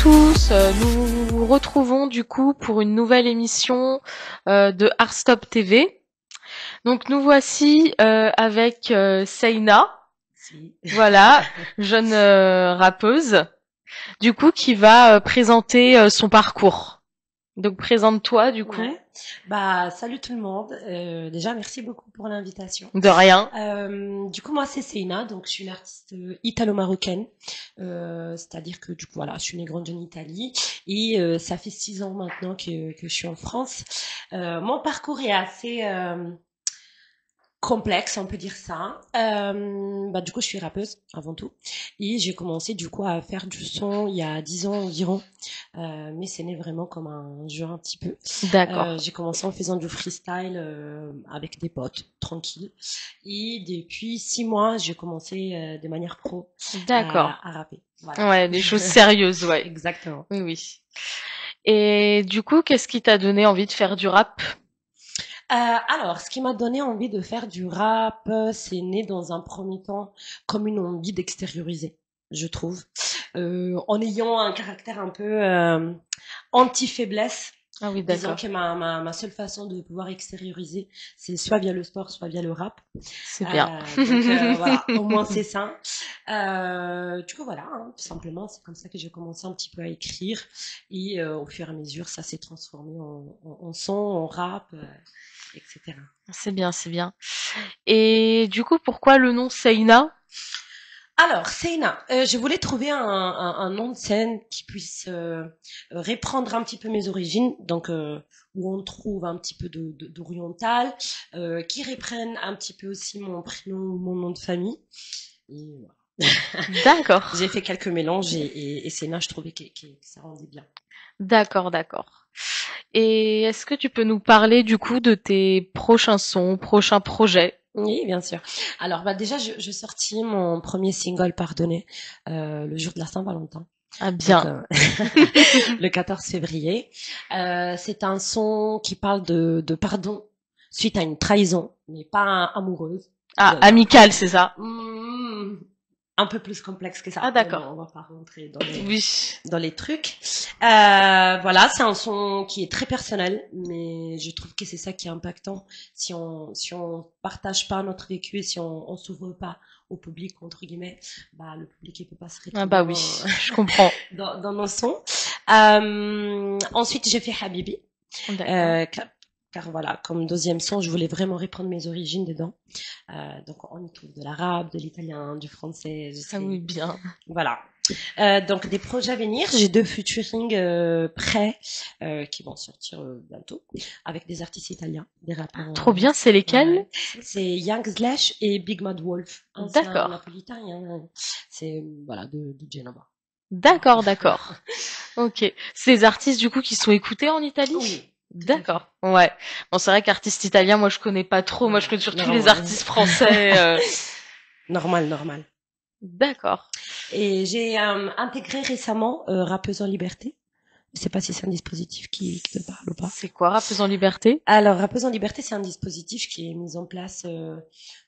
tous, nous nous retrouvons du coup pour une nouvelle émission de Artstop TV. Donc nous voici avec Seina, Si. voilà, jeune rappeuse, du coup qui va présenter son parcours. Donc présente-toi du coup. Ouais. Salut tout le monde. Déjà, merci beaucoup pour l'invitation. De rien. Du coup, moi, c'est Seina, donc je suis une artiste italo-marocaine. C'est-à-dire que du coup, voilà, je suis née grande en Italie et ça fait 6 ans maintenant que je suis en France. Mon parcours est assez complexe, on peut dire ça. Du coup, je suis rappeuse avant tout, et j'ai commencé du coup à faire du son il y a 10 ans environ, mais c'est né vraiment comme un jeu un petit peu. D'accord. J'ai commencé en faisant du freestyle avec des potes, tranquille, et depuis 6 mois, j'ai commencé de manière pro D'accord. à rapper. Voilà. Ouais, des choses sérieuses, ouais. Exactement. Oui, oui. Et du coup, qu'est-ce qui t'a donné envie de faire du rap? Alors, ce qui m'a donné envie de faire du rap, c'est né dans un premier temps comme une envie d'extérioriser, je trouve. En ayant un caractère un peu anti-faiblesse, Ah oui, disons d'accord. que ma seule façon de pouvoir extérioriser, c'est soit via le sport, soit via le rap. C'est bien. Voilà, au moins c'est ça. Du coup, voilà, hein, tout simplement, c'est comme ça que j'ai commencé un petit peu à écrire. Et au fur et à mesure, ça s'est transformé en son, en rap, etc. C'est bien, c'est bien. Et du coup, pourquoi le nom Seina? Alors, Seina, je voulais trouver un nom de scène qui puisse reprendre un petit peu mes origines, donc où on trouve un petit peu d'oriental, qui reprenne un petit peu aussi mon prénom, mon nom de famille. Et voilà. D'accord. J'ai fait quelques mélanges et Seina, je trouvais que ça rendait bien. D'accord, d'accord. Et est-ce que tu peux nous parler du coup de tes prochains sons, prochains projets? Oui, bien sûr. Alors, déjà, je sortis mon premier single, Pardonner, le jour de la Saint-Valentin. Ah Donc, bien. le 14 février. C'est un son qui parle de pardon suite à une trahison, mais pas amoureuse. Ah, amical, c'est ça? Hmm, un peu plus complexe que ça. Ah Mais bon, d'accord. on va pas rentrer Oui. dans les trucs. Voilà, c'est un son qui est très personnel, mais je trouve que c'est ça qui est impactant. Si on partage pas notre vécu et si on s'ouvre pas au public, entre guillemets, le public il peut pas se Ah retrouver bah oui, je comprends. dans nos sons. Ensuite, j'ai fait Habibi. D'accord. Car voilà, comme deuxième son, je voulais vraiment reprendre mes origines dedans. Donc on y trouve de l'arabe, de l'italien, du français. Ah oui, bien. Voilà. Donc des projets à venir, j'ai 2 featuring prêts qui vont sortir bientôt avec des artistes italiens, des rappeurs. Trop bien, c'est lesquels? Ouais. C'est Young Slash et Big Mad Wolf, ancien D'accord. napolitain. C'est voilà de Genova. D'accord, d'accord. Ok. C'est des artistes du coup qui sont écoutés en Italie? Oui, tout à fait. D'accord. Ouais. Bon, c'est vrai qu'artistes italiens, moi je connais pas trop. Moi je connais surtout les Normal. artistes français. Normal. D'accord. Et j'ai intégré récemment Rappeuse en Liberté. Je sais pas si c'est un dispositif qui te parle ou pas. C'est quoi, Rappeuse en liberté? Alors, Rappeuse en Liberté, c'est un dispositif qui est mis en place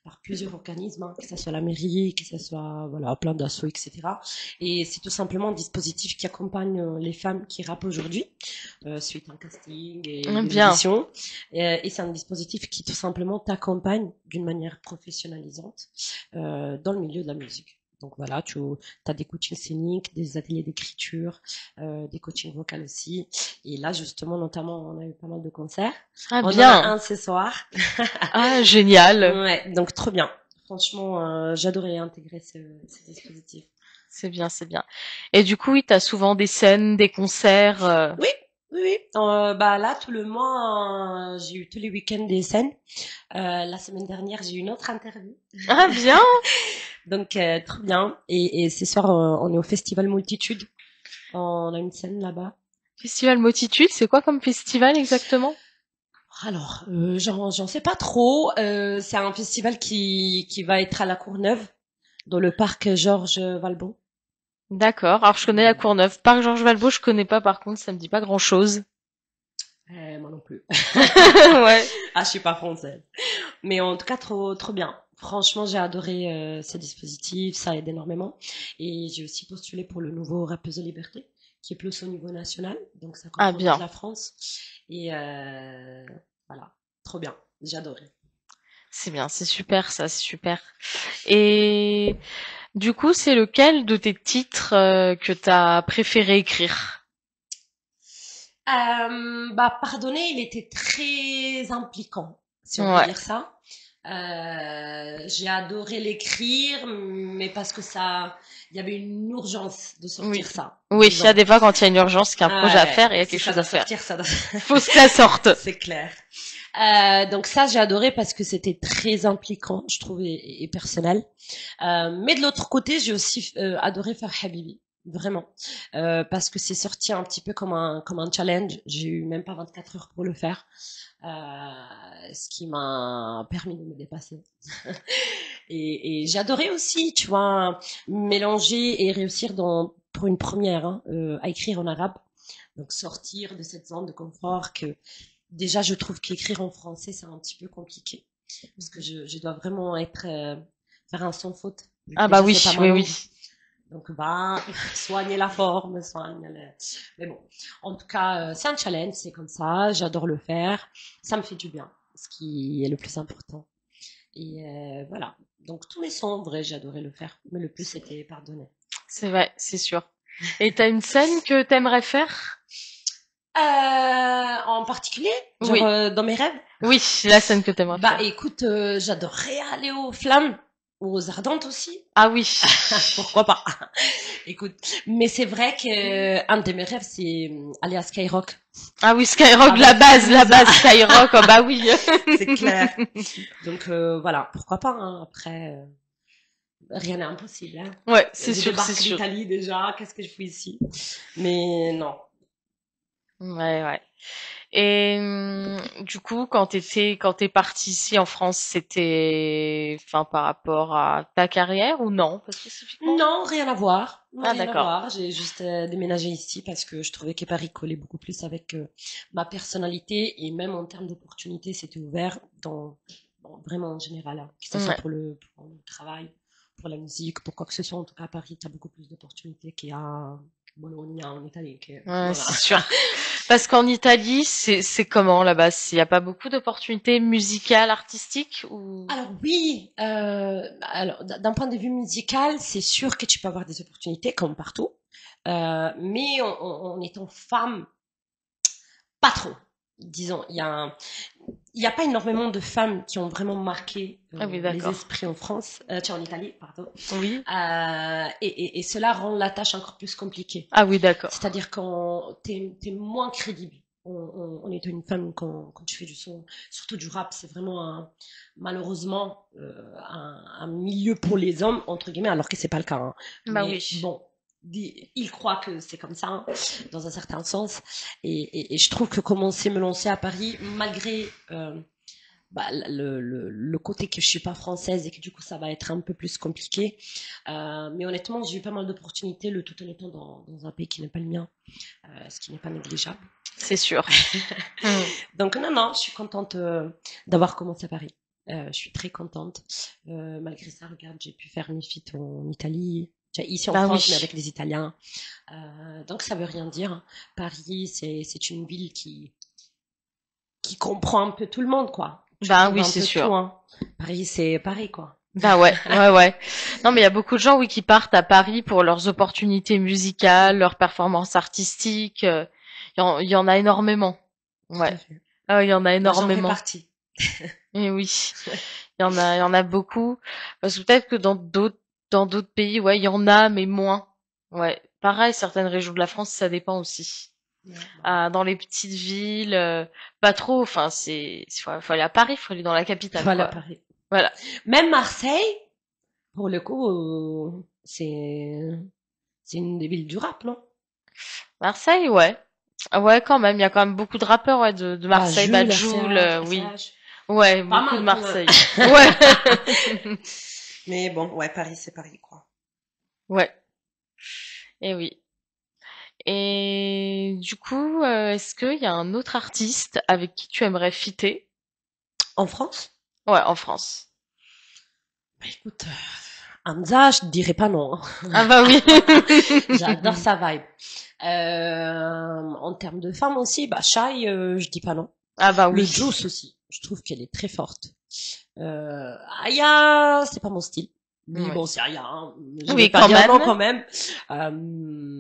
par plusieurs organismes, hein, que ce soit la mairie, que ce soit voilà plein d'assauts, etc. Et c'est tout simplement un dispositif qui accompagne les femmes qui rappent aujourd'hui suite à un casting et des Bien. auditions. Et c'est un dispositif qui tout simplement t'accompagne d'une manière professionnalisante dans le milieu de la musique. Donc voilà, tu as des coachings scéniques, des ateliers d'écriture, des coachings vocaux aussi. Et là, justement, notamment, on a eu pas mal de concerts. Ah On en a bien. un ce soir. Ah génial. Ouais, donc trop bien. Franchement, j'adorais intégrer ce dispositif. C'est bien, c'est bien. Et du coup, oui, t'as souvent des scènes, des concerts. Oui, oui. Là, tout le mois, j'ai eu tous les week-ends des scènes. La semaine dernière, j'ai eu une autre interview. Ah bien. Donc, trop bien. Et ce soir, on est au Festival Multitude. On a une scène là-bas. Festival Multitude, c'est quoi comme festival exactement? Alors, j'en sais pas trop. C'est un festival qui va être à la Courneuve, dans le parc Georges Valbon. D'accord. Alors je connais la Courneuve. Parc Georges Valbot, je connais pas par contre, ça me dit pas grand-chose. Moi non plus. Ouais. Ah, je suis pas française. Mais en tout cas, trop bien. Franchement, j'ai adoré ce dispositif, ça aide énormément. Et j'ai aussi postulé pour le nouveau Rappeuse de Liberté, qui est plus au niveau national, donc ça Ah comprend toute bien, la France. Et voilà, trop bien, j'ai adoré. c'est bien, c'est super ça, c'est super. Et du coup, c'est lequel de tes titres que t'as préféré écrire? Bah, pardonner, il était très impliquant, si on peut Ouais. dire ça. J'ai adoré l'écrire, mais parce que ça, il y avait une urgence de sortir Oui. ça, Oui, il y a disons. des fois quand il y a une urgence, qu'il y a un projet à faire et il y Ouais, a si quelque ça chose à doit faire. sortir, ça doit. Faut que ça sorte. C'est clair. Donc ça, j'ai adoré parce que c'était très impliquant, je trouvais, et personnel. Mais de l'autre côté, j'ai aussi adoré faire Habibi, vraiment, parce que c'est sorti un petit peu comme un challenge. J'ai eu même pas 24 heures pour le faire, ce qui m'a permis de me dépasser. Et j'ai adoré aussi, tu vois, mélanger et réussir pour une première à écrire en arabe. Donc sortir de cette zone de confort que déjà je trouve qu'écrire en français c'est un petit peu compliqué parce que je dois vraiment être faire un sans faute. Vu que Ah bah déjà oui, c'est pas ma oui, langue. oui. Donc bah soigner la forme, soigner le... Mais bon, en tout cas c'est un challenge, c'est comme ça, j'adore le faire, ça me fait du bien, ce qui est le plus important. Et voilà. Donc tous mes sons, en vrai, j'ai adoré le faire, mais le plus c'était pardonner. C'est vrai, c'est sûr. Et t'as une scène que t'aimerais faire? En particulier, genre Oui. dans mes rêves. Oui, la scène que t'aimerais Bah faire. écoute, j'adorerais aller aux flammes, aux ardentes aussi. Ah oui. Pourquoi pas? Écoute, mais c'est vrai que un de mes rêves, c'est aller à Skyrock Ah oui, Skyrock, avec la Hamza. base Skyrock, oh bah oui. C'est clair. Donc voilà, pourquoi pas, hein. Après, rien n'est impossible, hein. Ouais, c'est Je sûr, c'est débarque sûr. d'Italie déjà, qu'est-ce que je fais ici? Mais non. Ouais, ouais. Et du coup, quand t'es parti ici en France, c'était, enfin, par rapport à ta carrière ou non, pas spécifiquement? Non, rien à voir. Non, Ah rien à d'accord. voir. J'ai juste déménagé ici parce que je trouvais que Paris collait beaucoup plus avec ma personnalité et même en termes d'opportunités, c'était ouvert dans bon, vraiment en général, hein, que ce soit Ouais. pour le travail, pour la musique, pour quoi que ce soit. En tout cas, à Paris, tu as beaucoup plus d'opportunités qu'il y a à Bologna en Italie. Ouais, Voilà. c'est sûr. Parce qu'en Italie, c'est comment là-bas? Il y a pas beaucoup d'opportunités musicales, artistiques ou? Alors oui, alors d'un point de vue musical, c'est sûr que tu peux avoir des opportunités comme partout. Mais en étant femme, pas trop. Disons, il y a pas énormément de femmes qui ont vraiment marqué Ah oui, les d'accord. esprits en France, tiens, en Italie, pardon. Oui. Et cela rend la tâche encore plus compliquée. Ah oui, d'accord. C'est-à-dire quand t'es moins crédible en étant une femme quand tu fais du son, surtout du rap, c'est vraiment malheureusement un milieu pour les hommes entre guillemets, alors que c'est pas le cas, hein. Bah Mais oui. bon, ils croient que c'est comme ça, hein, dans un certain sens. Et je trouve que commencer me lancer à Paris, malgré bah, le côté que je suis pas française et que du coup ça va être un peu plus compliqué. Mais honnêtement, j'ai eu pas mal d'opportunités, le tout en étant dans un pays qui n'est pas le mien, ce qui n'est pas négligeable. C'est sûr. Hmm. Donc non, non, je suis contente d'avoir commencé à Paris. Je suis très contente. Malgré ça, regarde, j'ai pu faire mes feats en Italie, ici en Bah France, mais oui. avec des Italiens. Donc ça veut rien dire, hein. Paris, c'est une ville qui comprend un peu tout le monde, quoi. Tu Bah trouves oui, un c'est peu tout, sûr. hein. Paris, c'est Paris, quoi. Bah ouais, ouais, ouais. Non, mais il y a beaucoup de gens, oui, qui partent à Paris pour leurs opportunités musicales, leurs performances artistiques. Il y en a énormément. Tout Ouais. à fait. Ah, il y en a Bah, j'en fais énormément. partie. Et oui, il y en a beaucoup. Parce que peut-être que dans d'autres pays, ouais, il y en a, mais moins. Ouais. Pareil, certaines régions de la France, ça dépend aussi. Ouais, bah oui. Ah, dans les petites villes, pas trop. Enfin, faut aller à Paris, faut aller dans la capitale, Voilà, quoi. Paris. Voilà. Même Marseille, pour le coup, c'est une des villes du rap, non? Marseille, ouais. Ah ouais, quand même. Il y a quand même beaucoup de rappeurs, ouais, de Bah, Marseille. Jules, Badjoul, RCH, oui. SCH. Ouais, Pas beaucoup de mal quand même. Marseille. Ouais. Mais bon, ouais, Paris, c'est Paris, quoi. Ouais. Et oui. Et du coup, est-ce qu'il y a un autre artiste avec qui tu aimerais fitter? En France? Ouais, en France. Bah, écoute, Hamza, je dirais pas non, hein. Ah bah oui. J'adore sa vibe. En termes de femmes aussi, bah Shai, je dis pas non. Ah bah Le oui. Juice aussi, je trouve qu'elle est très forte. Aya, c'est pas mon style. Mais Ouais. bon, c'est Aya, hein. Je vais Oui, pas quand dire non même. quand même.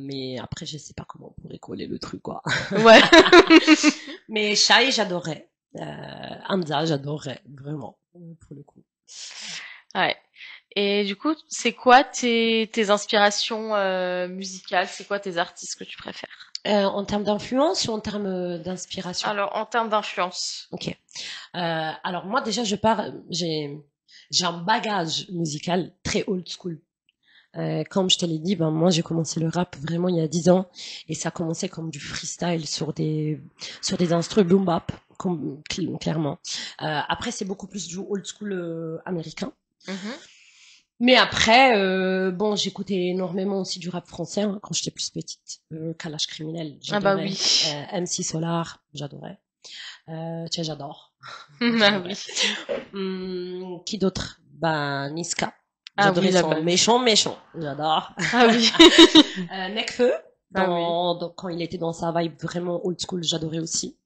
Mais après, je sais pas comment on pourrait coller le truc, quoi. Ouais. Mais Shai, j'adorais. Hamza, j'adorais, vraiment, pour le coup. Ouais. Et du coup, c'est quoi tes inspirations musicales? C'est quoi tes artistes que tu préfères? En termes d'influence ou en termes d'inspiration? Alors, en termes d'influence. Ok. Alors moi déjà je pars, j'ai un bagage musical très old school. Comme je te l'ai dit, ben moi j'ai commencé le rap vraiment il y a 10 ans et ça a commencé comme du freestyle sur des instruments boom bap clairement. Après c'est beaucoup plus du old school américain. Mhm. Mais après bon j'écoutais énormément aussi du rap français hein, quand j'étais plus petite. Kalash Criminel, Ah bah j'adorais. oui. MC Solar, j'adorais. Tiens, j'adore. Ah J'adorais. oui. Qui d'autre? Ben, Niska. Ah oui, J'adorais la son base. méchant. J'adore. Ah oui. Nekfeu, Ah oui. quand il était dans sa vibe vraiment old school, j'adorais aussi.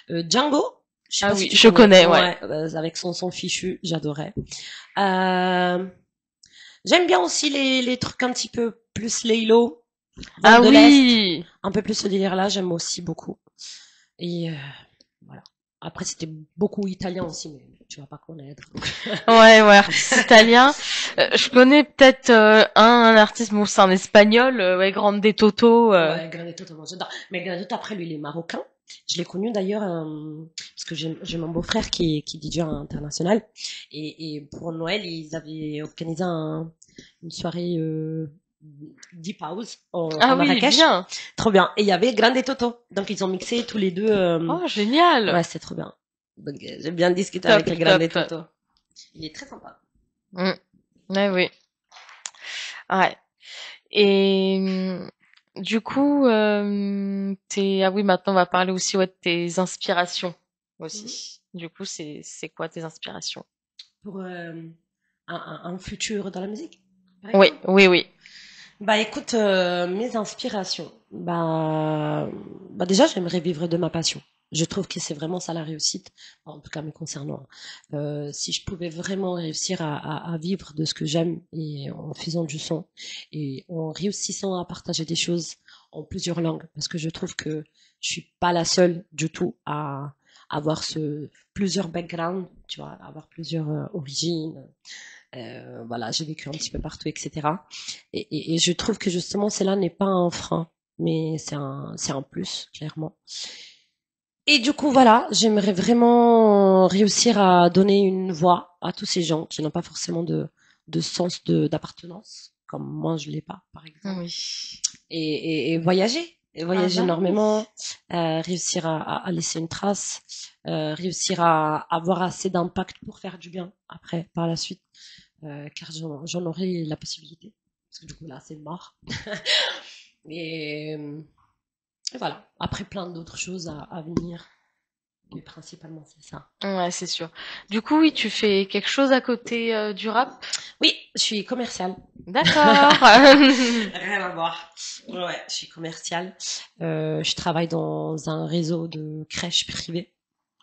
Django, je sais Ah pas si oui, tu je connais. connais, ouais. Ouais, avec son fichu, j'adorais. Euh, J'aime bien aussi les trucs un petit peu plus Laylo, Vente Ah de l'Est. oui. Un peu plus ce délire-là, j'aime aussi beaucoup. Et voilà. Après, c'était beaucoup italien aussi, mais tu vas pas connaître. Ouais, ouais, artiste italien. Je connais peut-être un artiste, bon, c'est un espagnol, ouais, Grande Toto. Ouais, Granito, totalement, j'adore. Mais Granito, après, lui, il est marocain. Je l'ai connu d'ailleurs, parce que j'ai mon beau-frère qui est DJ international. Et pour Noël, ils avaient organisé une soirée Deep House à Ah oui, Marrakech. bien. Trop bien. Et il y avait Grande Toto. Donc, ils ont mixé tous les deux. Oh, génial. Ouais, c'est trop bien. Donc, j'ai bien discuté Top, avec Grande top. Toto. Il est très sympa. Mm. Ouais, oui. Ouais. Et du coup, ah oui, maintenant on va parler aussi ouais, de tes inspirations Mhm. aussi. Du coup, c'est quoi tes inspirations? Pour un futur dans la musique, par Oui, exemple. oui, oui. Bah écoute, mes inspirations. Bah déjà, j'aimerais vivre de ma passion. Je trouve que c'est vraiment ça la réussite, en tout cas me concernant. Si je pouvais vraiment réussir à vivre de ce que j'aime et en faisant du son et en réussissant à partager des choses en plusieurs langues, parce que je trouve que je suis pas la seule du tout à avoir plusieurs backgrounds, tu vois, avoir plusieurs origines. Voilà, j'ai vécu un petit peu partout, etc. Et je trouve que justement, cela n'est pas un frein, mais c'est un plus, clairement. Et du coup, voilà, j'aimerais vraiment réussir à donner une voix à tous ces gens qui n'ont pas forcément de sens d'appartenance, comme moi je l'ai pas, par exemple. Oui. Et voyager, et Ah voyager bah oui. énormément, réussir à laisser une trace, réussir à avoir assez d'impact pour faire du bien après, par la suite, car j'en aurai la possibilité. Parce que du coup là, c'est mort. Et, euh, et voilà. Après, plein d'autres choses à venir. Mais principalement, c'est ça. Ouais, c'est sûr. Du coup, oui, tu fais quelque chose à côté du rap? Oui, je suis commerciale. D'accord. Rien à voir. Ouais, je suis commerciale. Je travaille dans un réseau de crèches privées.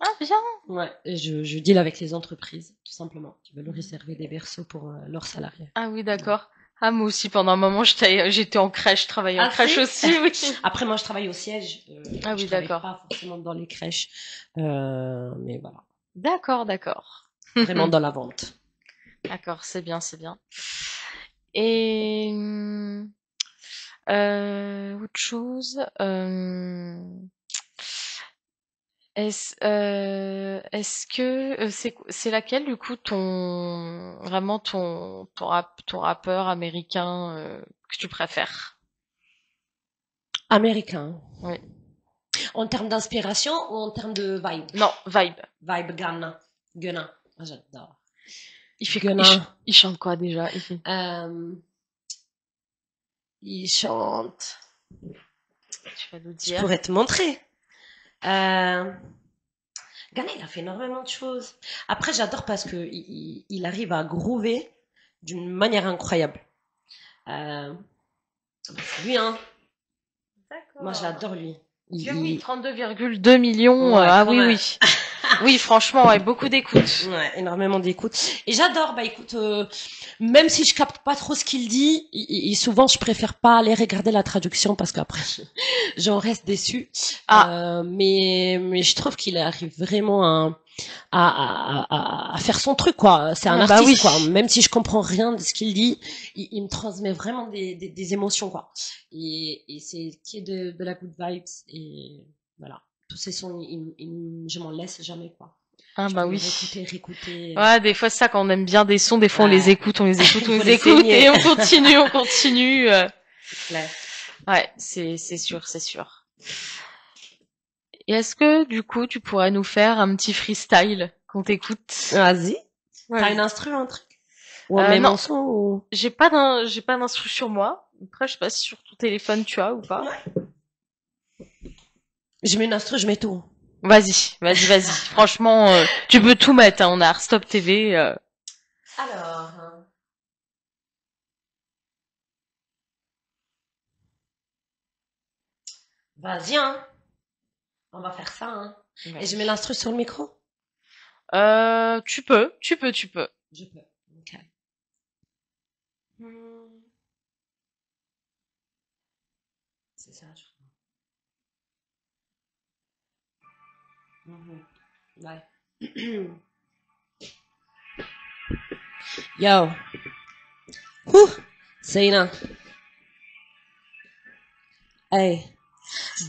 Ah bien. Ouais, et je deal avec les entreprises, tout simplement, qui veulent réserver des berceaux pour leurs salariés. Ah oui, d'accord. Ah moi aussi, pendant un moment, j'étais en crèche, je travaillais en Ah, crèche c'est aussi, oui. Après, moi, je travaille au siège. Ah Je oui, travaille d'accord. pas forcément dans les crèches. Mais voilà, D'accord, d'accord. vraiment dans la vente. D'accord, c'est bien, c'est bien. Et autre chose, est-ce que c'est laquelle du coup ton vraiment ton rappeur américain que tu préfères? Américain. Oui. En termes d'inspiration ou en termes de vibe? Non, Vibe. Vibe Ghana. Ghana. Ah, j'adore. Il Ghana. il chante quoi déjà? Euh, il chante. Tu vas nous Je dire. pourrais te montrer. Euh, Ghana, il a fait énormément de choses. Après, j'adore parce que il arrive à groover d'une manière incroyable. Euh, c'est lui, hein. Moi, D'accord. j'adore lui. Oui, 32,2 millions. Ouais, Ah quand oui, même. oui. Oui, franchement, ouais, beaucoup d'écoute. Ouais, énormément d'écoute. Et j'adore, bah écoute, même si je capte pas trop ce qu'il dit, souvent je préfère pas aller regarder la traduction parce qu'après j'en reste déçue. Ah, Mais je trouve qu'il arrive vraiment à faire son truc, quoi. C'est un ah bah oui. artiste, quoi. Même si je comprends rien de ce qu'il dit, il me transmet vraiment des émotions, quoi. Et c'est qui est de la good vibes. Et voilà. Tous ces sons, je m'en laisse jamais, quoi. Ah Je bah peux les oui. réécouter, réécouter. Ouais, des fois c'est ça quand on aime bien des sons, des fois on les Ouais. écoute, on les écoute, on Il faut les les écoute saigner. et on continue, on continue. C'est clair. Ouais, c'est sûr, c'est sûr. Et est-ce que du coup tu pourrais nous faire un petit freestyle qu'on t'écoute? Vas-y. T'as une Vas-y. instru, un truc? Ou même Non, en son ou... j'ai pas d'instru sur moi. Après, je sais pas si sur ton téléphone tu as ou pas. Ouais. Je mets une instru, je mets tout. Vas-y, vas-y, vas-y. Franchement, tu peux tout mettre, hein. On a Art Stop TV. Alors, vas-y, hein. On va faire ça, hein. Et je mets Vas-y. l'instru sur le micro? Tu peux. Je peux. Ok. Hmm, c'est ça, je crois. Mhm. Ouais. Yo. Ouh. Zeyna. Hey.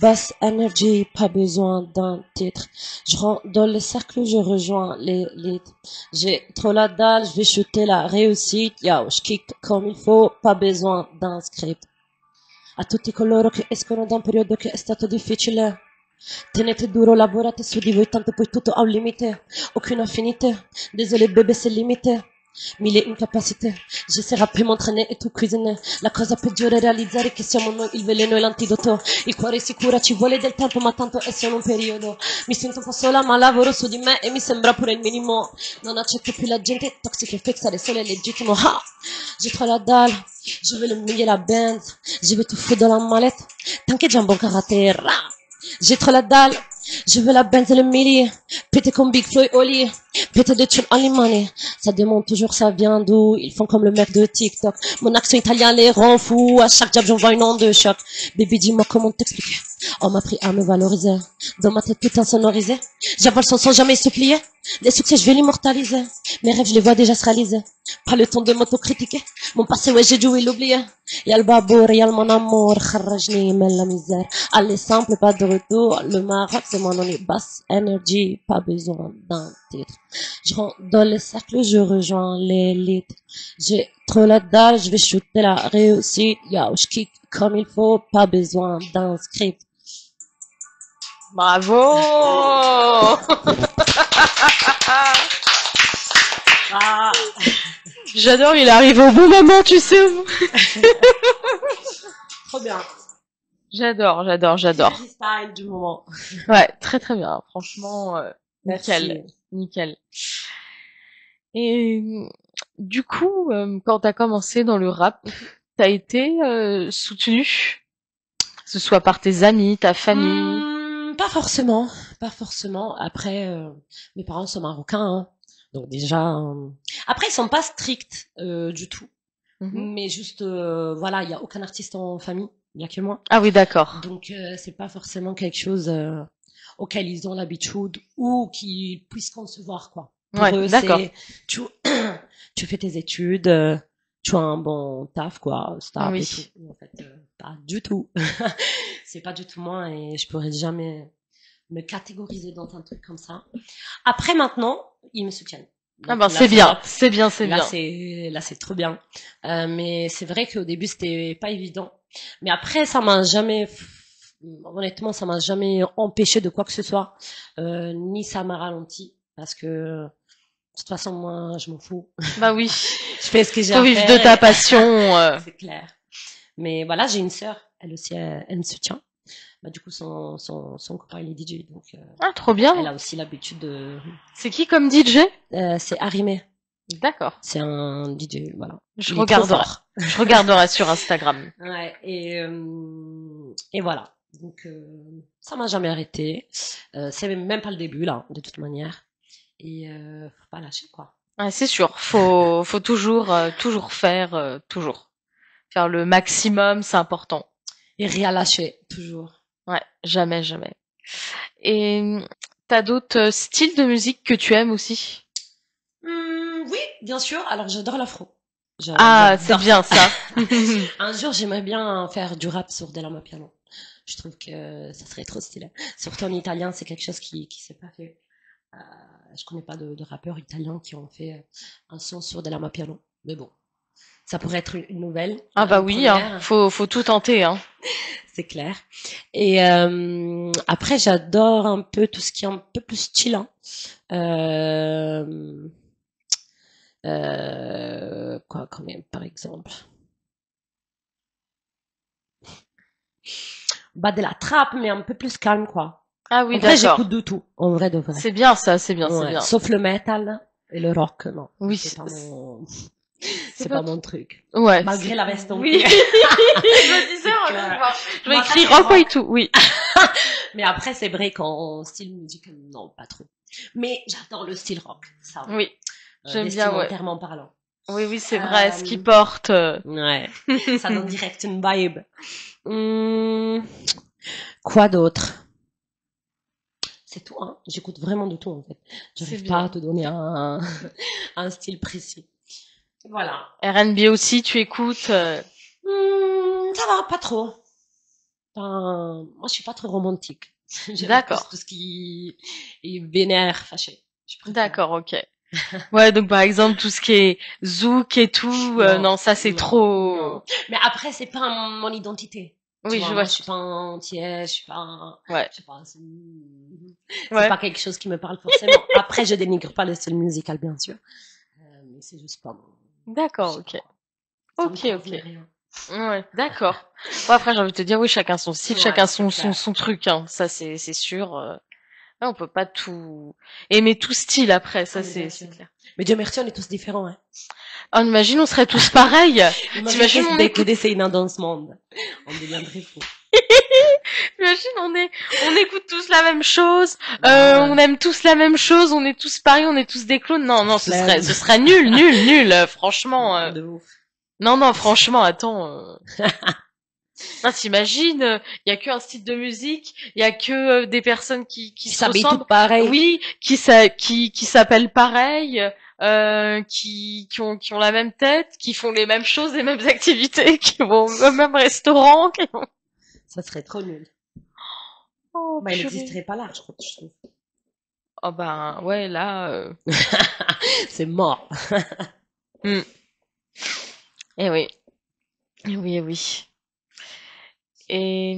Basse Energy, pas besoin d'un titre. Je rentre dans le cercle, je rejoins l'élite. J'ai trop la dalle, je vais shooter la réussite. Yo, je kick comme il faut, pas besoin d'un script. A tutti coloro che escono da un periodo che è stato difficile. Tenete duro, lavorate su di voi, tanto poi tutto ha un limite. Aucune affinité. Désolé bébé, c'est limité. Mille incapacité. J'essaie per m'entraîner e tu cuisiner. La cosa peggiore è realizzare che siamo noi il veleno e l'antidoto. Il cuore sicura ci vuole del tempo, ma tanto è solo un periodo. Mi sento un po' sola, ma lavoro su di me e mi sembra pure il minimo. Non accetto più la gente toxica e fake, stare sola è legittimo. Ah! J'ai trop la dalle. Je veux le millier la Benz. Je vais tout foutre dans la mallette. T'inquiète, j'ai un bon caractère. Ah! J'ai trop la dalle, je veux la Benz et le milli, pété comme Big Flo et Oli, pété de thunes only money. Ça demande toujours ça vient d'où, ils font comme le mec de TikTok. Mon accent italien les rend fous, à chaque job j'envoie une onde de choc. Baby dis-moi comment t'expliquer, on m'a appris à me valoriser, dans ma tête tout insonorisé. J'avale son sans jamais se plier, les succès je vais l'immortaliser, mes rêves je les vois déjà se réaliser. Pas le temps de m'autocritiquer, mon passé ouais j'ai dû l'oublier. Y'a le babour, y'a le mon amour, kharajni mais la misère. Allez simple, pas de retour, le Maroc c'est mon nom, basse energy, pas besoin d'un titre. Je rentre dans le cercle, je rejoins l'élite. J'ai trop la dalle, je vais shooter la réussite. Yo, je kick comme il faut, pas besoin d'un script. Bravo! Ah, J'adore, il arrive au bon moment, tu sais. trop bien. J'adore, j'adore, j'adore. Freestyle du moment. Ouais, très très bien. Franchement, nickel, Merci. nickel. Et du coup, quand t'as commencé dans le rap, t'as été soutenu, que ce soit par tes amis, ta famille. Pas forcément, pas forcément. Après, mes parents sont marocains, hein. Donc déjà, après ils sont pas stricts du tout, Mhm. mais juste voilà, il y a aucun artiste en famille, il y a que moi. Ah oui, d'accord. Donc c'est pas forcément quelque chose auquel ils ont l'habitude ou qu'ils puissent concevoir quoi. Ouais, Pour eux, d'accord. c'est tu tu fais tes études, tu as un bon taf quoi, stable et tout. Oui. En fait, pas du tout. C'est pas du tout moi et je pourrais jamais me catégoriser dans un truc comme ça. Après maintenant, ils me soutiennent. Ah Donc ben là c'est c'est bien, top. c'est bien, c'est bien. Là c'est trop bien. Mais c'est vrai qu'au début c'était pas évident. Mais après ça m'a jamais honnêtement ça m'a jamais empêché de quoi que ce soit, ni ça m'a ralenti parce que de toute façon moi je m'en fous. Bah oui. Je fais ce que j'ai Faut à vivre de ta faire. passion. C'est clair. Mais voilà, j'ai une sœur, elle aussi elle me soutient. Bah du coup son copain il est DJ donc Ah, trop elle bien. a aussi l'habitude de C'est qui comme DJ? c'est Harimé. D'accord. C'est un DJ, voilà. Je Il est trop regarderai. fort. Je regarderai sur Instagram. Ouais, et voilà. Donc, ça m'a jamais arrêté. C'est même pas le début, là, de toute manière. Et faut pas lâcher, quoi. Ouais, c'est sûr. Faut toujours, toujours faire, toujours. Faire le maximum, c'est important. Et rien lâcher, toujours. Ouais, jamais, jamais. Et t'as d'autres styles de musique que tu aimes aussi? Oui, bien sûr. Alors, j'adore l'afro. Ah, c'est J'adore ça. bien ça. Un jour, j'aimerais bien faire du rap sur Della Piano. Je trouve que ça serait trop stylé. Surtout en italien, c'est quelque chose qui s'est pas fait. Euh, je connais pas de rappeurs italiens qui ont fait un son sur Della Piano. Mais bon, ça pourrait être une nouvelle, Ah bah une oui, hein. première, Faut tout tenter, hein. c'est clair. Et après, j'adore un peu tout ce qui est un peu plus chill. Hein. Euh, quoi, quand même, par exemple. Bah, de la trappe, mais un peu plus calme, quoi. Ah En oui, vrai, j'écoute d'accord. de tout. En vrai, de vrai. C'est bien ça, c'est bien, c'est Ouais. bien. Sauf le metal et le rock, non. Oui, C'est pas mon, c'est c'est pas pas mon truc. ouais. Malgré la veste en Oui. cuir. Je me disais, C'est oh, clair. je vais Moi, ça, écrire c'est rock rock. et tout, oui. Mais après, c'est vrai qu'en style musical, non, pas trop. Mais j'adore le style rock, ça oui. Oui, j'aime bien, ouais. Vestimentairement parlant. Oui, oui, c'est vrai, ce qu'il Euh, porte. ouais, ça donne direct une vibe. Hum, quoi d'autre? C'est tout, hein. J'écoute vraiment de tout, en fait. C'est J'arrive pas à bien. te donner un style précis. Voilà. R&B aussi, tu écoutes. Ça va, pas trop. Enfin, moi, je suis pas trop romantique. J'aime plus D'accord. tout ce qui est vénère, fâché. Je préfère. D'accord, ok. Ouais, donc par exemple, tout ce qui est zouk et tout, Non, non, ça c'est non, trop... non. Mais après, c'est pas mon identité. Tu Oui, vois, je moi, vois. je suis pas entière, je suis pas, Ouais, je sais pas, c'est ouais. pas quelque chose qui me parle forcément. Après, je dénigre pas le style musical, bien sûr. Mais c'est juste pas mon, je D'accord, sais ok. pas. Ça me Ok, ok. convenait rien. Ouais, d'accord. Bon, après, j'ai envie de te dire, oui, chacun son style, Ouais, chacun c'est clair. son truc, hein. Ça, c'est sûr. Ouais, on peut pas tout aimer tout style après, Ah, ça, mais bien c'est sûr. clair. Mais Dieu merci, on est tous différents, hein. Oh, imagine, on serait tous pareils. Imagine T'imagines, on que écoute, des Seina dans ce monde. On deviendrait fou. imagine, on écoute tous la même chose, Bah on ouais. aime tous la même chose, on est tous pareils, on est tous des clones. Non, non, Flemme. ce serait nul, nul, nul, franchement. De ouf. Non, non, franchement, attends. Non, t'imagines, il y a qu'un style de musique, il y a que des personnes qui Qui se s'habillent ressemblent, toutes pareilles. oui, qui s'appellent pareil, qui ont la même tête, qui font les mêmes choses, les mêmes activités, qui vont au même restaurant. Ça serait trop nul. Oh Bah, il purée. n'existerait pas là, je trouve. Oh ben ouais là. C'est mort. Hmm. Eh oui, eh oui, eh oui. Et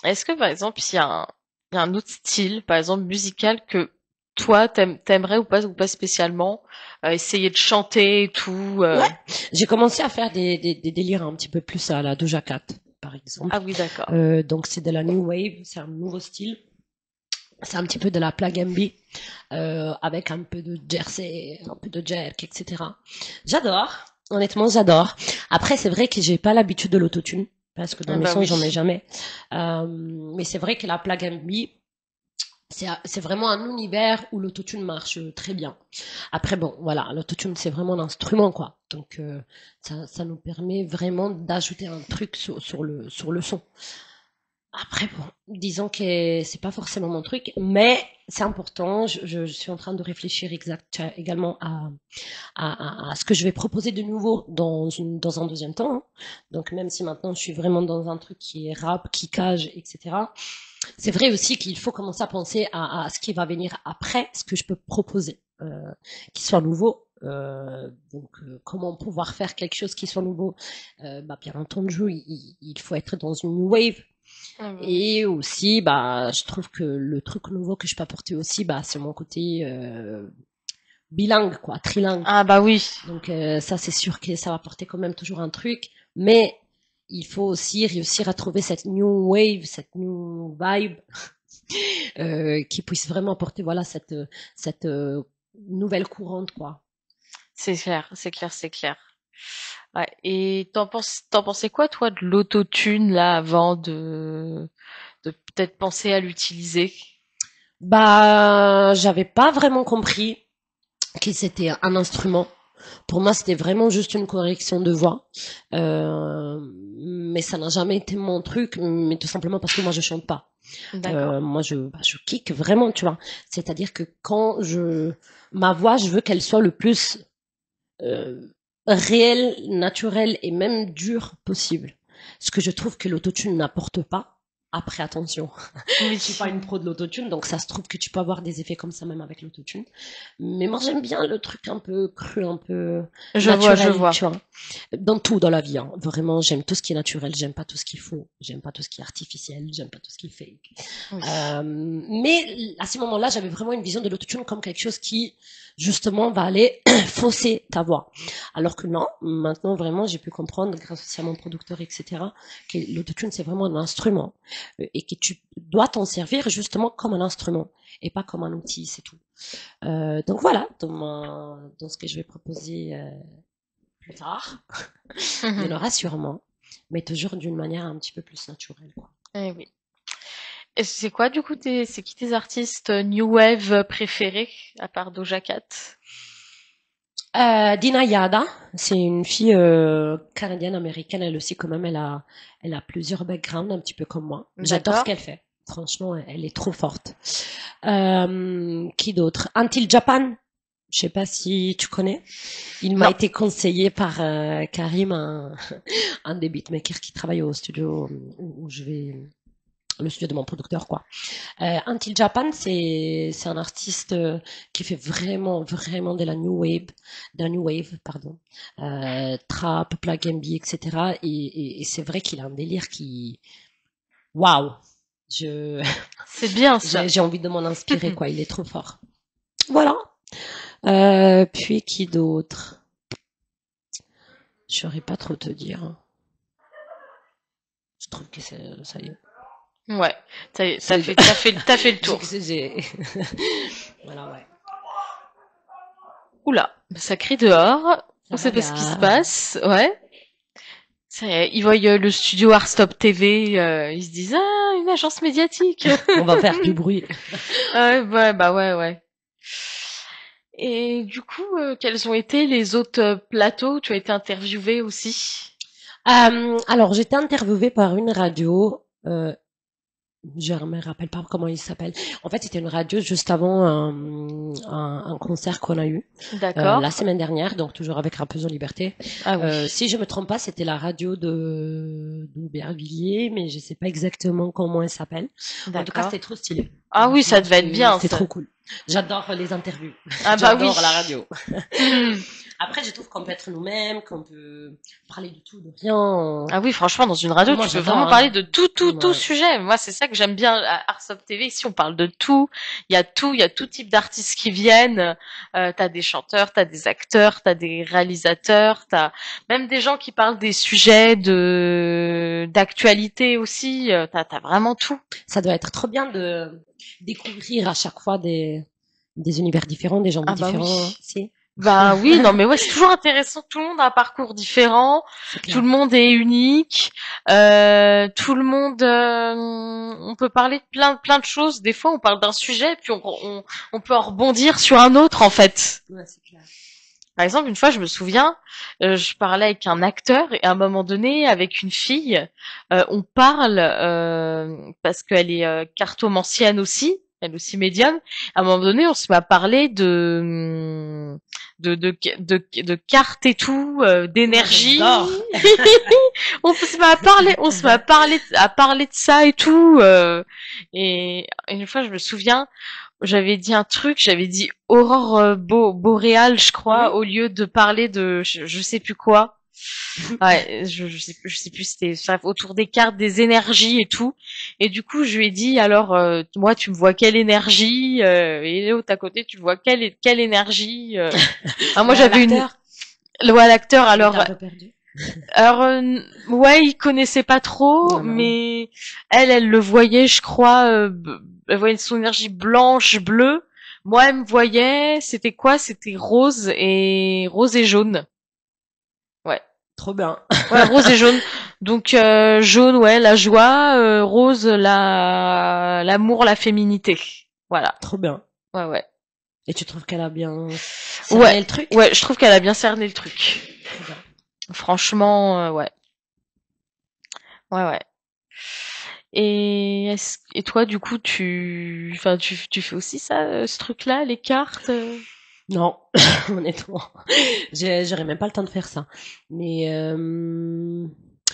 est-ce que par exemple il y a un autre style, par exemple musical que toi t'aimerais ou pas spécialement essayer de chanter et tout Ouais. J'ai commencé à faire des délires un petit peu plus à la Doja Cat, par Ah exemple. oui d'accord. Donc c'est de la new wave, c'est un nouveau style. C'est un petit peu de la plug and B, avec un peu de jersey, un peu de jerk, etc. J'adore. Honnêtement, j'adore. Après, c'est vrai que j'ai pas l'habitude de l'autotune, parce que dans Ah mes bah sons, oui. j'en ai jamais. Mais c'est vrai que la plug and B, c'est vraiment un univers où l'autotune marche très bien. Après, bon, voilà, l'autotune, c'est vraiment l'instrument, quoi. Donc, ça nous permet vraiment d'ajouter un truc sur le son. Après, bon, disons que c'est pas forcément mon truc, mais c'est important. Je suis en train de réfléchir également à ce que je vais proposer de nouveau dans un deuxième temps. Hein. Donc, même si maintenant je suis vraiment dans un truc qui est rap, kickage, etc. C'est vrai aussi qu'il faut commencer à penser à ce qui va venir après, ce que je peux proposer, qui soit nouveau. Comment pouvoir faire quelque chose qui soit nouveau bah, bien entendu, il faut être dans une new wave. Ah bah oui. Et aussi, bah, je trouve que le truc nouveau que je peux apporter aussi, bah, c'est mon côté bilingue, quoi, trilingue. Ah bah oui. Donc ça, c'est sûr que ça va apporter quand même toujours un truc, mais il faut aussi réussir à trouver cette new wave, cette new vibe qui puisse vraiment apporter voilà cette nouvelle courante, quoi. C'est clair, c'est clair, c'est clair. Ouais. Et t'en pensais quoi, toi, de l'autotune, là, avant de peut-être penser à l'utiliser? Bah, j'avais pas vraiment compris que c'était un instrument. Pour moi, c'était vraiment juste une correction de voix. Mais ça n'a jamais été mon truc, mais tout simplement parce que moi, je chante pas. D'accord. Moi, je kick vraiment, tu vois. C'est-à-dire que ma voix, je veux qu'elle soit le plus euh, réelle, naturelle et même dure possible. Ce que je trouve que l'autotune n'apporte pas. Après, attention, je suis Oui. pas une pro de l'autotune, donc ça se trouve que tu peux avoir des effets comme ça même avec l'autotune. Mais moi, j'aime bien le truc un peu cru, un peu Je naturel, vois. tu vois. Dans tout dans la vie, hein. Vraiment, j'aime tout ce qui est naturel, j'aime pas tout ce qui est faux, j'aime pas tout ce qui est artificiel, j'aime pas tout ce qui est fake. Oui. Mais à ce moment-là, j'avais vraiment une vision de l'autotune comme quelque chose qui, justement, va aller fausser ta voix. Alors que non, maintenant, vraiment, j'ai pu comprendre, grâce aussi à mon producteur, etc., que l'autotune, c'est vraiment un instrument et que tu dois t'en servir justement comme un instrument et pas comme un outil, c'est tout. Donc voilà, dans ce que je vais proposer plus tard, il y en aura sûrement, mais toujours d'une manière un petit peu plus naturelle, quoi. Eh oui. Et c'est quoi, du coup, c'est qui tes artistes New Wave préférés, à part Doja Cat? Dina Yada, c'est une fille canadienne-américaine, elle aussi quand même, elle a plusieurs backgrounds, un petit peu comme moi. J'adore ce D'accord. qu'elle fait. Franchement, elle est trop forte. Qui d'autre? Until Japan, je sais pas si tu connais. Il m'a Non. été conseillé par Karim, un des beatmakers qui travaille au studio où je vais, le studio de mon producteur, quoi. Until Japan, c'est un artiste qui fait vraiment de la new wave, pardon, trap, plug and B, etc. Et c'est vrai qu'il a un délire qui, waouh, je C'est bien ça. j'ai envie de m'en inspirer, quoi. Il est trop fort. Voilà. Puis qui d'autre? Je saurais pas trop te dire. Je trouve que ça y est. Ouais. C'est, T'as fait le tour. j'ai, voilà, ouais. Oula, ça crie dehors. On Ça sait pas ce qui se bagarre. passe. Ouais. Ça y est, ils voient le studio Artstop TV, ils se disent ah une agence médiatique. On va faire du bruit. Ouais, ouais, bah ouais, ouais. Et du coup, quels ont été les autres plateaux où tu as été interviewé aussi? Alors, j'étais interviewée par une radio. Je me rappelle pas comment il s'appelle. En fait, c'était une radio juste avant un concert qu'on a eu D'accord. la semaine dernière, donc toujours avec Rappeuse en Liberté. Ah oui. Si je me trompe pas, c'était la radio d'Aubervilliers, mais je sais pas exactement comment elle s'appelle. En tout cas, D'accord. c'était trop stylé. Ah oui, ça Franchement, devait être bien c'était ça. trop cool. J'adore les interviews. Ah bah oui. J'adore la radio. Hmm. Après, je trouve qu'on peut être nous-mêmes, qu'on peut parler de tout, de rien. Ah oui, franchement, dans une radio, Moi, tu peux j'adore, vraiment parler hein. de tout, tout, tout Ouais, sujet. Moi, c'est ça que j'aime bien à Artstop TV. Ici, on parle de tout. Il y a tout type d'artistes qui viennent. T'as des chanteurs, t'as des acteurs, t'as des réalisateurs, t'as même des gens qui parlent des sujets d'actualité aussi. T'as vraiment tout. ça doit être trop bien de découvrir à chaque fois des univers différents, des gens Ah bah oui. différents. Si, Bah oui, non mais ouais, c'est toujours intéressant. Tout le monde a un parcours différent, c'est tout clair. le monde est unique, tout le monde, on peut parler de plein de choses. Des fois, on parle d'un sujet, puis on peut en rebondir sur un autre en fait. Ouais, c'est clair. Par exemple, une fois, je me souviens, je parlais avec un acteur et à un moment donné, avec une fille, on parle parce qu'elle est cartomancienne aussi, elle aussi médium. À un moment donné, on se met à parler de cartes et tout, Moi, d'énergie. j'adore. On se met à parler de ça et tout. Et une fois, je me souviens, j'avais dit un truc, j'avais dit aurore boréale, je crois, Mhm. au lieu de parler de je sais plus quoi. Ouais, je sais plus, c'était ça, autour des cartes, des énergies et tout. Et du coup, je lui ai dit alors, moi, tu me vois quelle énergie et l'autre à côté, tu vois quelle énergie Ah, moi, j'avais une L'acteur, ouais, l'acteur. il était un peu perdu. Ouais, il connaissait pas trop, Ah bah ouais. mais elle le voyait, je crois, elle voyait son énergie blanche, bleue. Moi, elle me voyait, c'était quoi? C'était rose et jaune. Ouais. Trop bien. Ouais, rose et jaune. Donc jaune, ouais, la joie, rose, l'amour, la féminité. Voilà. Trop bien. Ouais, ouais. Et tu trouves qu'elle a bien Ouais, cerné le truc? ouais, je trouve qu'elle a bien cerné le truc. Trop bien. Franchement, ouais. Ouais, ouais. Et toi, du coup, enfin, tu fais aussi ça, ce truc-là, les cartes? Non, honnêtement, j'aurais même pas le temps de faire ça. Mais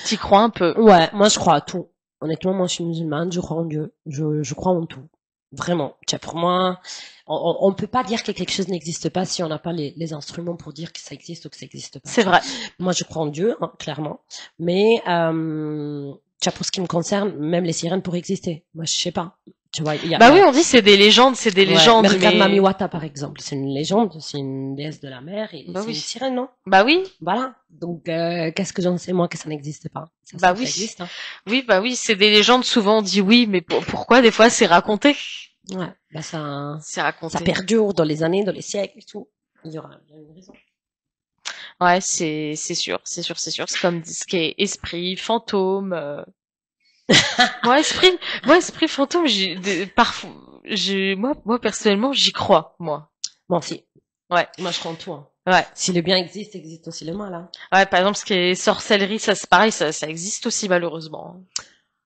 T'y crois un peu? ouais, moi je crois à tout. Honnêtement, moi je suis musulmane, je crois en Dieu, je crois en tout. Vraiment. Tu vois, pour moi, on peut pas dire que quelque chose n'existe pas si on n'a pas les instruments pour dire que ça existe ou que ça n'existe pas. C'est Tu vois. vrai. Moi, je crois en Dieu, hein, clairement. Mais tu vois, pour ce qui me concerne, même les sirènes pourraient exister. Moi, je sais pas. Tu vois, Bah oui, on dit c'est des ouais, mais légendes, regarde Mami mais Wata par exemple, c'est une légende, c'est une déesse de la mer et bah c'est une oui, sirène, non? bah oui, Voilà. Donc qu'est-ce que j'en sais moi que ça n'existe pas? Ça se bah trouve ça oui, existe, hein. oui, bah oui, c'est des légendes. Souvent on dit oui, mais pourquoi des fois c'est raconté? Ouais, bah C'est ça raconté. perdure dans les années, dans les siècles et tout. Il y aura bien une raison. Ouais, c'est sûr, c'est sûr, c'est sûr. C'est comme ce qui est esprit, fantôme. Moi esprit, moi esprit fantôme, parfois, moi personnellement j'y crois, moi. Bon, si, Ouais, moi je crois en tout, hein. ouais, Si le bien existe, existe aussi le mal, hein. ouais. Par exemple, ce qui est sorcellerie, ça c'est pareil, ça existe aussi malheureusement.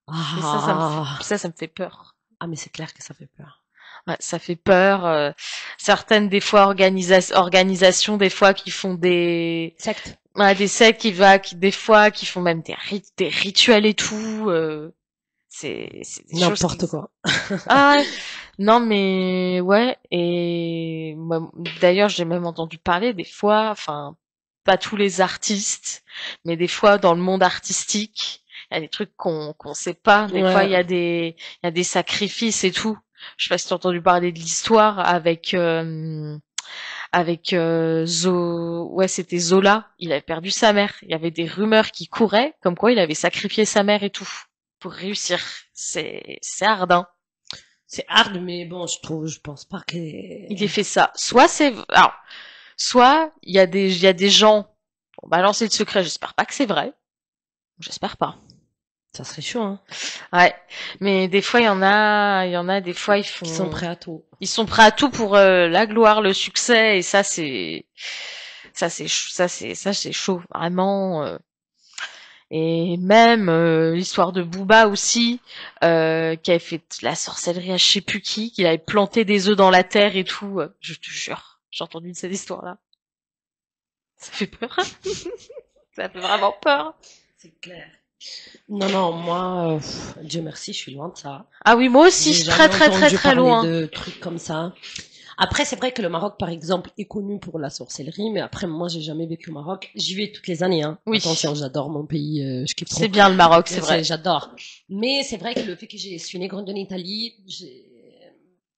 Et Ah, ça me fait peur. ah mais c'est clair que ça fait peur. Ouais, ça fait peur. Certaines des fois organisations des fois qui font Secte. des sectes qui des fois qui font même des rituels et tout. C'est des choses qui N'importe quoi. ah ouais. Non mais ouais et d'ailleurs j'ai même entendu parler des fois enfin pas tous les artistes mais des fois dans le monde artistique il y a des trucs qu'on sait pas des fois Ouais. il y a des sacrifices et tout. Je sais pas si t'as entendu parler de l'histoire avec ouais c'était Zola, il avait perdu sa mère, il y avait des rumeurs qui couraient comme quoi il avait sacrifié sa mère et tout pour réussir. C'est hard hein. C'est hard, mais bon, je pense pas que Il ait fait ça. Soit c'est alors soit il y a des gens pour balancer le secret, j'espère pas que c'est vrai. J'espère pas. ça serait chaud, hein. Ouais, mais des fois il y en a des fois Qui sont prêts à tout. ils sont prêts à tout pour la gloire, le succès et ça c'est chaud vraiment et même l'histoire de Booba aussi qui avait fait de la sorcellerie à je sais plus qui avait planté des œufs dans la terre et tout, je te jure, j'ai entendu cette histoire-là. Ça fait peur. Ça fait vraiment peur. C'est clair. Non, non, moi, Dieu merci, je suis loin de ça. Ah oui, moi aussi, je J'ai suis jamais très très très entendu très parler loin. de trucs comme ça. Après, c'est vrai que le Maroc, par exemple, est connu pour la sorcellerie, mais après, moi, j'ai jamais vécu au Maroc. J'y vais toutes les années, hein. Oui, Attention, j'adore mon pays, je kiffe trop. c'est bien le Maroc, c'est vrai. J'adore. Mais c'est vrai que le fait que je suis née grande en Italie,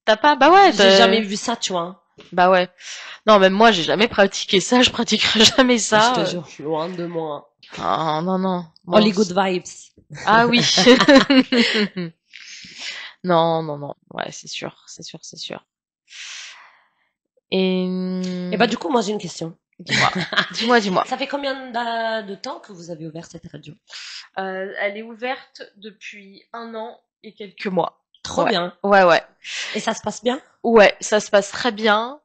T'as pas, bah ouais, j'ai jamais vu ça, tu vois. bah ouais. Non, même moi, j'ai jamais pratiqué ça, je pratiquerai jamais Je ça. te jure, loin de moi. Ah, non, non. Bon, Only good vibes. ah oui. Non, non, non. Ouais, c'est sûr, c'est sûr, c'est sûr. Et Et bah, du coup, moi, j'ai une question. dis-moi, dis-moi, dis-moi. Ça fait combien de temps que vous avez ouvert cette radio? Elle est ouverte depuis 1 an et quelques mois. Trop Ouais, bien. ouais, ouais. Et ça se passe bien? Ouais, ça se passe très bien.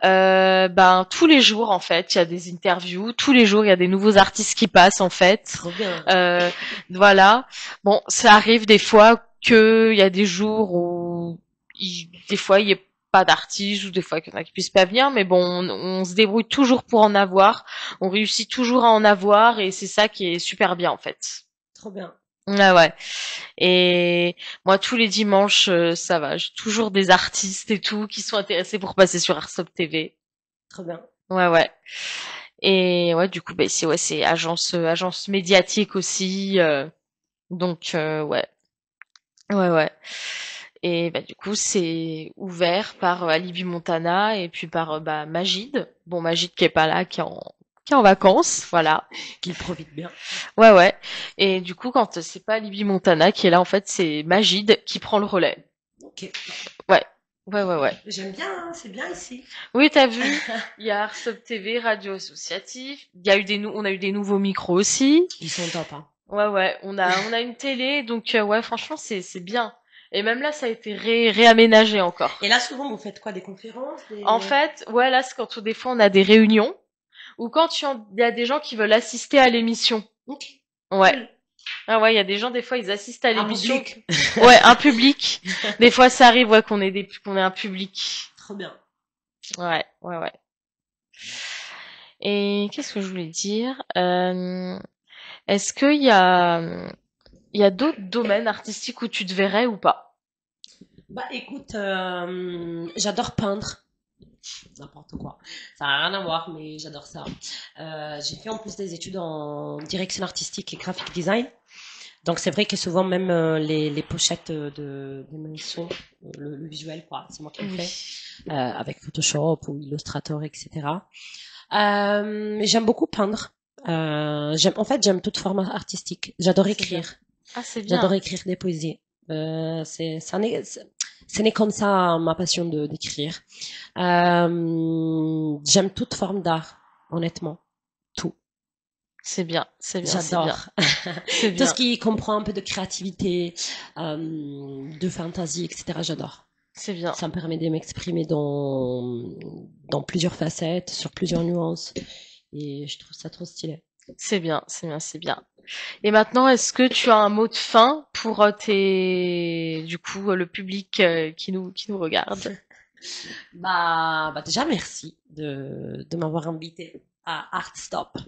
Ben tous les jours en fait, il y a des interviews. Tous les jours, il y a des nouveaux artistes qui passent en fait. Trop bien. Voilà. Bon, ça arrive des fois que il y a des jours où des fois il y a pas d'artistes ou des fois qu'il y en a qui puissent pas venir, mais bon, on se débrouille toujours pour en avoir. On réussit toujours à en avoir et c'est ça qui est super bien en fait. Trop bien. Ouais, ouais. Et moi, tous les dimanches, ça va. J'ai toujours des artistes et tout qui sont intéressés pour passer sur Airsoft TV. Trop bien. Ouais, ouais. Et ouais, du coup, bah ici, ouais, c'est agence médiatique aussi. Donc, ouais, ouais, ouais. Et bah du coup, c'est ouvert par Alibi Montana et puis par bah Magid. Bon, Magid qui est pas là, qui est en vacances, voilà. Qu'il profite bien. Ouais, ouais. Et du coup, quand c'est pas Alibi Montana qui est là, en fait, c'est Magid qui prend le relais. Ok. Ouais. Ouais, ouais, ouais. J'aime bien, hein, c'est bien ici. Oui, t'as vu, il y a Arsop TV, radio associative. Il y a eu on a eu des nouveaux micros aussi. Ils sont top, hein. Ouais, ouais, on a une télé, donc ouais, franchement, c'est bien. Et même là, ça a été réaménagé Et encore. là, souvent, vous faites quoi? Des conférences, En des... fait, ouais, là, c'est quand des fois on a des réunions ou quand il y a des gens qui veulent assister à l'émission. Ok, Ouais. cool. Ah ouais, il y a des gens des fois ils assistent à Un l'émission. public. Ouais, un public. Des fois ça arrive ouais qu'on ait un public. Trop bien. Ouais, ouais, ouais. Et qu'est-ce que je voulais dire est-ce il y a d'autres domaines artistiques où tu te verrais ou pas? Bah, écoute, j'adore peindre. N'importe quoi. Ça n'a rien à voir, mais j'adore ça. J'ai fait en plus des études en direction artistique et graphic design. Donc c'est vrai que souvent même les pochettes de mes sons, le visuel quoi, c'est moi qui le Oui. fais avec Photoshop ou Illustrator, etc. Mais j'aime beaucoup peindre. En fait j'aime toute forme artistique. J'adore C'est bien. écrire. Ah, c'est J'adore bien. écrire des poésies. Ce n'est comme ça ma passion d'écrire. J'aime toute forme d'art, honnêtement, tout. C'est bien. C'est bien. C'est bien. J'adore. C'est Tout ce bien. qui comprend un peu de créativité, de fantaisie, etc. J'adore. C'est bien. Ça me permet de m'exprimer dans plusieurs facettes, sur plusieurs nuances. Et je trouve ça trop stylé. C'est bien. C'est bien. C'est bien. Et maintenant, est-ce que tu as un mot de fin pour du coup, le public qui nous regarde? Bah déjà, merci de m'avoir invité à Art Stop.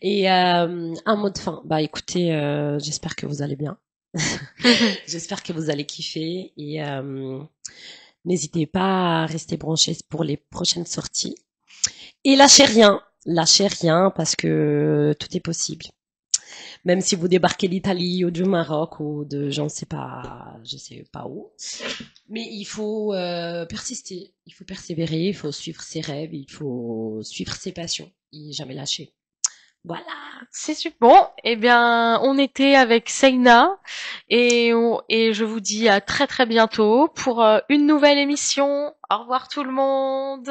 Et un mot de fin. Bah écoutez, j'espère que vous allez bien. J'espère que vous allez kiffer. Et n'hésitez pas à rester branchés pour les prochaines sorties. Et lâchez rien. Lâchez rien parce que tout est possible. Même si vous débarquez d'Italie ou du Maroc ou de je sais pas où. Mais il faut persister, il faut persévérer, il faut suivre ses rêves, il faut suivre ses passions et jamais lâcher. Voilà. C'est super. Bon, eh bien, on était avec Seina et je vous dis à très très bientôt pour une nouvelle émission. Au revoir tout le monde.